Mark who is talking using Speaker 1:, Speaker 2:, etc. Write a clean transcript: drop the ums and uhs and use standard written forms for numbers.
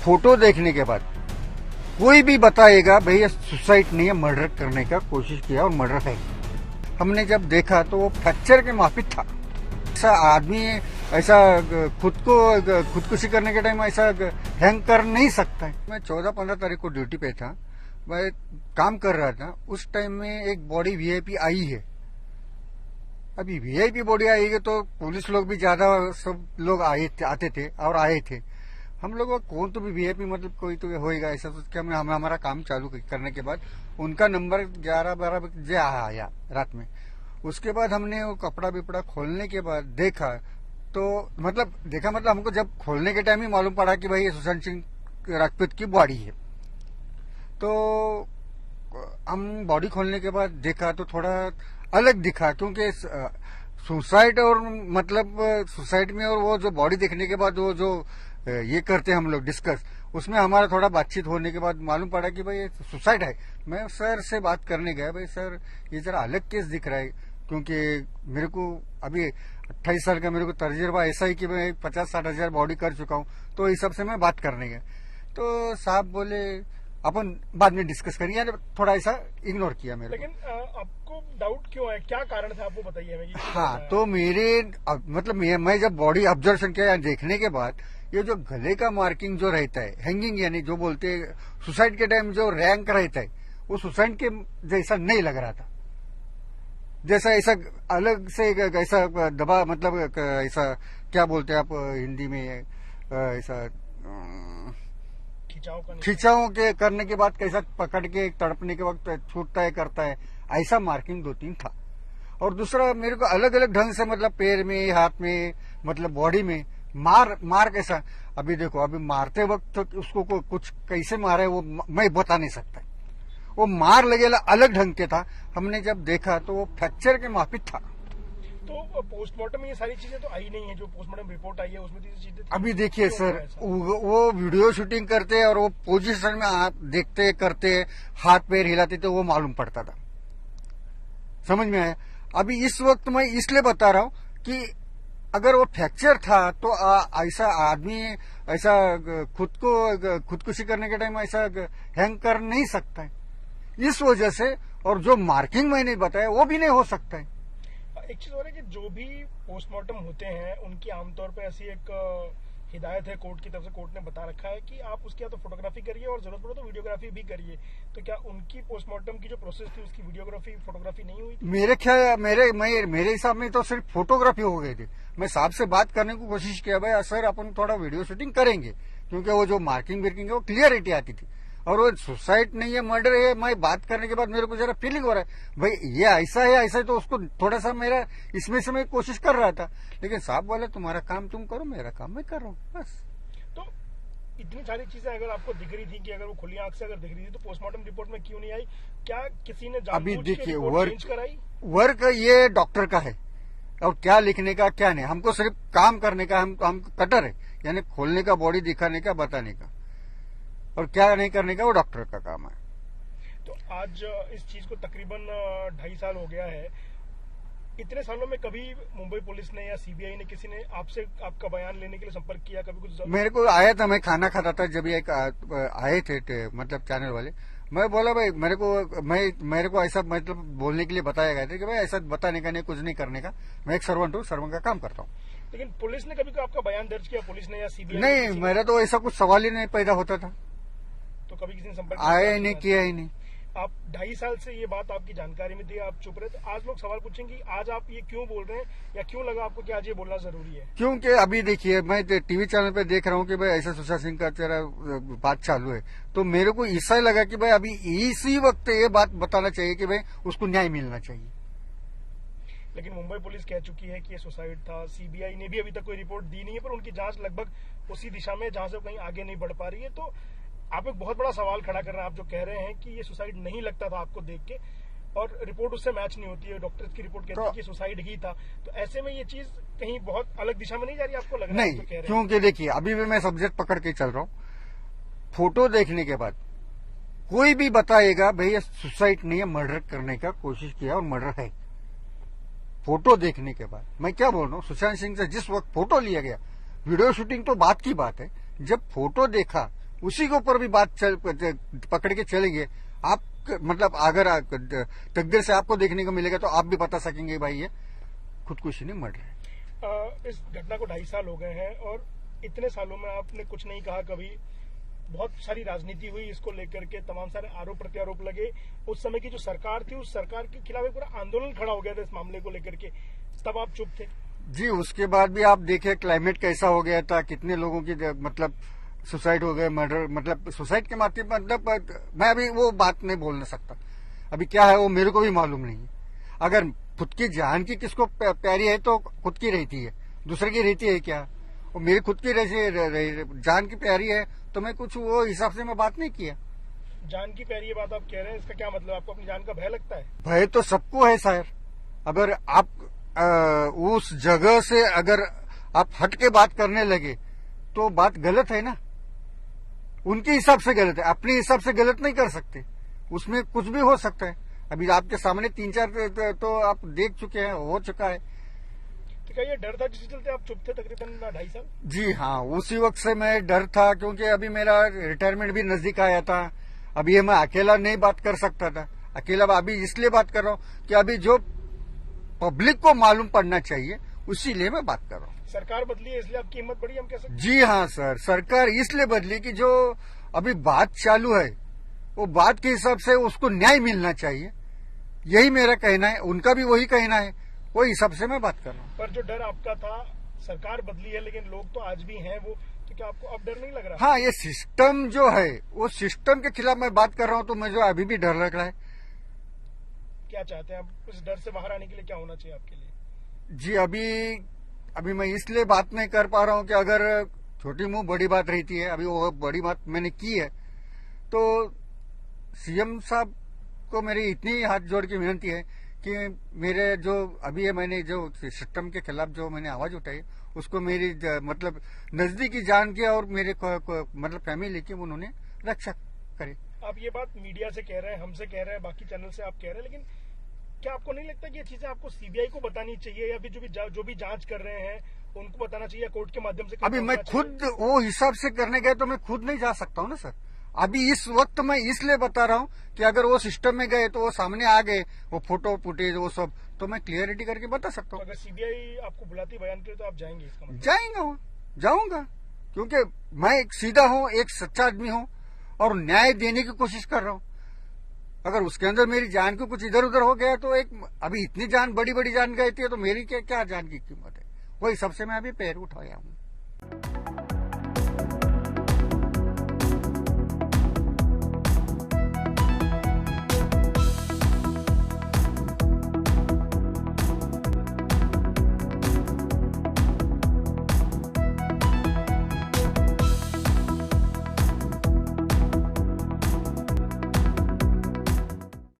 Speaker 1: Photo देखने के बाद कोई भी बताएगा भाई ये सुसाइड नहीं है, मर्डर करने का कोशिश किया और मर्डर है। हमने जब देखा तो वो फ्रैक्चर के माफिक था। ऐसा आदमी ऐसा खुदकुशी करने के टाइम ऐसा हैंग कर नहीं सकता है। मैं 14-15 तारीख को ड्यूटी पे था, मैं काम कर रहा था। उस टाइम में एक बॉडी वीआईपी आई है। अभी वीआईपी बॉडी आई है तो पुलिस लोग भी ज्यादा सब लोग आते थे और आए थे। हम लोग कौन तो भी वीआईपी मतलब कोई तो होएगा ऐसा सोच के हमने हमारा काम चालू करने के बाद उनका नंबर 11-12 बजे आया रात में। उसके बाद हमने वो कपड़ा बिपड़ा खोलने के बाद देखा तो मतलब हमको जब खोलने के टाइम ही मालूम पड़ा कि भाई ये सुशांत सिंह राजपूत की बॉडी है। तो हम बॉडी खोलने के बाद देखा तो थोड़ा अलग दिखा, क्योंकि सुसाइड और मतलब सुसाइड में और वो जो बॉडी देखने के बाद वो जो ये करते हैं हम लोग डिस्कस, उसमें हमारा थोड़ा बातचीत होने के बाद मालूम पड़ा कि भाई ये सुसाइड है। मैं सर से बात करने गया, भाई सर ये जरा अलग केस दिख रहा है, क्योंकि मेरे को अभी 28 साल का मेरे को तजुर्बा ऐसा ही कि मैं 50-60 हजार बॉडी कर चुका हूँ। तो इस सब से मैं बात करने गया तो साहब बोले अपन बाद में डिस्कस करेंगे, थोड़ा ऐसा इग्नोर किया मेरे।
Speaker 2: लेकिन आपको डाउट क्यों है, क्या कारण था आपको बताइए हमें।
Speaker 1: हाँ, तो मेरे मतलब मैं जब बॉडी ऑब्जर्वेशन किया देखने के बाद ये जो गले का मार्किंग जो रहता है हैंगिंग, यानी जो बोलते हैं सुसाइड के टाइम जो रैंक रहता है वो सुसाइड के जैसा नहीं लग रहा था। जैसा ऐसा अलग से ऐसा दबा मतलब ऐसा क्या बोलते हैं आप हिंदी में ऐसा खिंचाव के करने के बाद कैसा पकड़ के तड़पने के वक्त छूटता है करता है, ऐसा मार्किंग 2-3 था। और दूसरा मेरे को अलग अलग ढंग से मतलब पैर में हाथ में मतलब बॉडी में मार कैसा। अभी देखो अभी मारते वक्त तो उसको कुछ कैसे मारे वो मैं बता नहीं सकता। वो मार लगेला अलग ढंग के था। हमने जब देखा तो वो फ्रैक्चर के माफिक था।
Speaker 2: तो पोस्टमार्टम में ये सारी चीजें तो आई नहीं है, जो पोस्टमार्टम रिपोर्ट आई है उसमें तो चीजें
Speaker 1: अभी देखिए सर, वो वीडियो शूटिंग करते और वो पोजीशन में देखते करते हाथ पैर हिलाते तो वो मालूम पड़ता था, समझ में आया। अभी इस वक्त मैं इसलिए बता रहा हूँ कि अगर वो फ्रैक्चर था तो ऐसा आदमी ऐसा खुदकुशी करने के टाइम ऐसा हैंग कर नहीं सकता है, इस वजह से। और जो मार्किंग मैंने बताया वो भी नहीं हो सकता है।
Speaker 2: एक चीज और है कि जो भी पोस्टमार्टम होते हैं उनकी आमतौर पर ऐसी एक हिदायत है कोर्ट की तरफ से, कोर्ट ने बता रखा है कि आप उसकी या तो फोटोग्राफी करिए और जरूरत पड़े तो वीडियोग्राफी भी करिए। तो क्या उनकी पोस्टमार्टम की जो प्रोसेस थी उसकी वीडियोग्राफी फोटोग्राफी नहीं हुई थी?
Speaker 1: मेरे ख्याल मेरे हिसाब में तो सिर्फ फोटोग्राफी हो गई थी। मैं साहब से बात करने की कोशिश किया, भाई सर अपन थोड़ा वीडियो शूटिंग करेंगे, क्योंकि वो जो मार्किंग है वो क्लियरिटी आती थी। और वो सुसाइड नहीं है मर्डर है, मैं बात करने के बाद मेरे को जरा फीलिंग हो रहा है भाई ये ऐसा है तो उसको थोड़ा सा मेरा इसमें से मैं कोशिश कर रहा था। लेकिन साहब बोले तुम्हारा काम तुम करो, मेरा काम मैं कर रहा हूँ बस।
Speaker 2: तो इतनी सारी चीजें अगर आपको दिख रही थी कि अगर वो खुली आंख से अगर दिख रही थी तो पोस्टमार्टम रिपोर्ट में क्यों नहीं आई? क्या किसी ने
Speaker 1: अभी देखिए
Speaker 2: कराई?
Speaker 1: वर्क ये डॉक्टर का है और क्या लिखने का क्या नहीं, हमको सिर्फ काम करने का हम कटर है, यानी खोलने का बॉडी दिखाने का बताने का, और क्या नहीं करने का वो डॉक्टर का काम है।
Speaker 2: तो आज इस चीज को तकरीबन 2.5 साल हो गया है। इतने सालों में कभी मुंबई पुलिस ने या सीबीआई ने किसी ने आपसे आपका बयान लेने के लिए संपर्क किया? कभी कुछ
Speaker 1: मेरे को आया था, मैं खाना खाता था जब एक आए थे मतलब चैनल वाले। मैं बोला भाई मेरे को ऐसा मतलब बोलने के लिए बताया गया था कि भाई ऐसा बताने का नहीं, कुछ नहीं करने का, मैं एक सर्वेंट हूँ, सर्वेंट का काम करता हूँ।
Speaker 2: लेकिन पुलिस ने कभी आपका बयान दर्ज किया, पुलिस ने या सीबीआई?
Speaker 1: नहीं, मेरा तो ऐसा कुछ सवाल ही नहीं पैदा होता था।
Speaker 2: तो कभी किसी ने संपर्क
Speaker 1: आया ही नहीं, किया ही नहीं।
Speaker 2: आप 2.5 साल से ये बात आपकी जानकारी में थी, आप चुप रहे, तो आज लोग सवाल पूछेंगे आज आप ये क्यों बोल रहे हैं, या क्यों लगा आपको कि आज ये बोलना जरूरी है?
Speaker 1: क्योंकि अभी देखिए मैं टीवी चैनल पे देख रहा हूँ कि भाई ऐसा सुशांत सिंह का तेरा बात चालू है, तो मेरे को ऐसा लगा कि भाई अभी इसी वक्त ये बात बताना चाहिए कि भाई उसको न्याय मिलना चाहिए।
Speaker 2: लेकिन मुंबई पुलिस कह चुकी है कि ये सुसाइड था। सीबीआई ने भी अभी तक कोई रिपोर्ट दी नहीं है, पर उनकी जांच लगभग उसी दिशा में जहां से कहीं आगे नहीं बढ़ पा रही है। तो आप एक बहुत बड़ा सवाल खड़ा कर रहे हैं, आप जो कह रहे हैं कि ये सुसाइड नहीं लगता था आपको देख के, और रिपोर्ट उससे मैच नहीं होती है, डॉक्टर्स की रिपोर्ट कहती है कि सुसाइड ही था। तो ऐसे में ये चीज कहीं बहुत अलग दिशा में नहीं जा रही आपको लग रहा है?
Speaker 1: नहीं, क्योंकि देखिए अभी भी मैं सब्जेक्ट पकड़ के चल रहा हूँ। फोटो देखने के बाद कोई भी बताएगा भाई ये सुसाइड नहीं है, मर्डर करने का कोशिश किया और मर्डर है। फोटो देखने के बाद मैं क्या बोल रहा हूँ, सुशांत सिंह से जिस वक्त फोटो लिया गया, वीडियो शूटिंग तो बात की बात है, जब फोटो देखा उसी के ऊपर भी बात पकड़ के चलेंगे आप, मतलब अगर तकदीर से आपको देखने को मिलेगा तो आप भी बता सकेंगे भाई ये खुदकुशी नहीं, मर्डर है।
Speaker 2: इस घटना को 2.5 साल हो गए हैं और इतने सालों में आपने कुछ नहीं कहा कभी। बहुत सारी राजनीति हुई इसको लेकर के, तमाम सारे आरोप प्रत्यारोप लगे। उस समय की जो सरकार थी उस सरकार के खिलाफ एक पूरा आंदोलन खड़ा हो गया था इस मामले को लेकर के, तब आप चुप थे।
Speaker 1: जी, उसके बाद भी आप देखे क्लाइमेट कैसा हो गया था, कितने लोगों की मतलब सुसाइड हो गए, मर्डर, मतलब सुसाइड के माध्यम, मतलब मैं अभी वो बात नहीं बोल सकता। अभी क्या है वो मेरे को भी मालूम नहीं है। अगर खुद की जान की किसको प्यारी है तो खुद की रहती है, दूसरे की रहती है क्या? वो मेरी खुद की जान की प्यारी है तो मैं कुछ वो हिसाब से मैं बात नहीं किया।
Speaker 2: जान की प्यारी बात आप कह रहे हैं, इसका क्या मतलब? आपको अपनी जान का भय लगता है?
Speaker 1: भय तो सबको है सर। अगर आप उस जगह से अगर आप हट के बात करने लगे तो बात गलत है ना, उनके हिसाब से गलत है, अपने हिसाब से गलत नहीं कर सकते। उसमें कुछ भी हो सकता है। अभी आपके सामने 3-4 तो आप देख चुके हैं, हो चुका है।
Speaker 2: तो क्या ये डर था जिसके चलते आप चुप थे तकरीबन 2.5 साल?
Speaker 1: जी हाँ, उसी वक्त से मैं डर था, क्योंकि अभी मेरा रिटायरमेंट भी नजदीक आया था। अभी ये मैं अकेला नहीं बात कर सकता था। अकेला अभी इसलिए बात कर रहा हूँ कि अभी जो पब्लिक को मालूम पड़ना चाहिए उसीलिए मैं बात कर रहा हूँ।
Speaker 2: सरकार बदली है इसलिए आपकी हिम्मत बढ़ी, हम कह सकते हैं?
Speaker 1: जी हाँ सर, सरकार इसलिए बदली कि जो अभी बात चालू है वो बात के हिसाब से उसको न्याय मिलना चाहिए, यही मेरा कहना है। उनका भी वही कहना है, वही हिसाब से मैं बात कर रहा हूँ।
Speaker 2: पर जो डर आपका था, सरकार बदली है लेकिन लोग तो आज भी हैं वो, तो क्या आपको अब डर नहीं लग रहा?
Speaker 1: हाँ, ये सिस्टम जो है वो सिस्टम के खिलाफ मैं बात कर रहा हूँ तो मुझे अभी भी डर लग रहा है।
Speaker 2: क्या चाहते हैं आप? उस डर से बाहर आने के लिए क्या होना चाहिए आपके लिए?
Speaker 1: जी, अभी मैं इसलिए बात नहीं कर पा रहा हूँ कि अगर छोटी मुंह बड़ी बात रहती है, अभी वो बड़ी बात मैंने की है तो सीएम साहब को मेरी इतनी हाथ जोड़ के विनती है कि मेरे जो अभी है, मैंने जो सिस्टम के खिलाफ जो मैंने आवाज उठाई उसको मेरी मतलब नजदीकी जान के और मेरे मतलब फैमिली की उन्होंने रक्षा करे।
Speaker 2: आप ये बात मीडिया से कह रहे हैं, हमसे कह रहे हैं, बाकी चैनल से आप कह रहे हैं, लेकिन क्या आपको नहीं लगता कि ये चीजें आपको सीबीआई को बतानी चाहिए या फिर जो भी जांच कर रहे हैं उनको बताना चाहिए, कोर्ट के माध्यम से?
Speaker 1: अभी मैं खुद वो हिसाब से करने गए तो मैं खुद नहीं जा सकता हूँ ना सर। अभी इस वक्त मैं इसलिए बता रहा हूँ कि अगर वो सिस्टम में गए तो वो सामने आ गए, वो फोटो फुटेज वो सब, तो मैं क्लियरिटी करके बता सकता हूँ।
Speaker 2: अगर सीबीआई आपको बुलाती बयान के लिए तो आप जाएंगे? इसका मतलब
Speaker 1: जाएंगे, जाऊंगा, क्योंकि मैं एक सीधा हूँ, एक सच्चा आदमी हूँ और न्याय देने की कोशिश कर रहा हूँ। अगर उसके अंदर मेरी जान को कुछ इधर उधर हो गया तो अभी इतनी जान, बड़ी बड़ी जान गई थी तो मेरी क्या जान की कीमत है? वही सबसे मैं अभी पैर उठाया हूँ।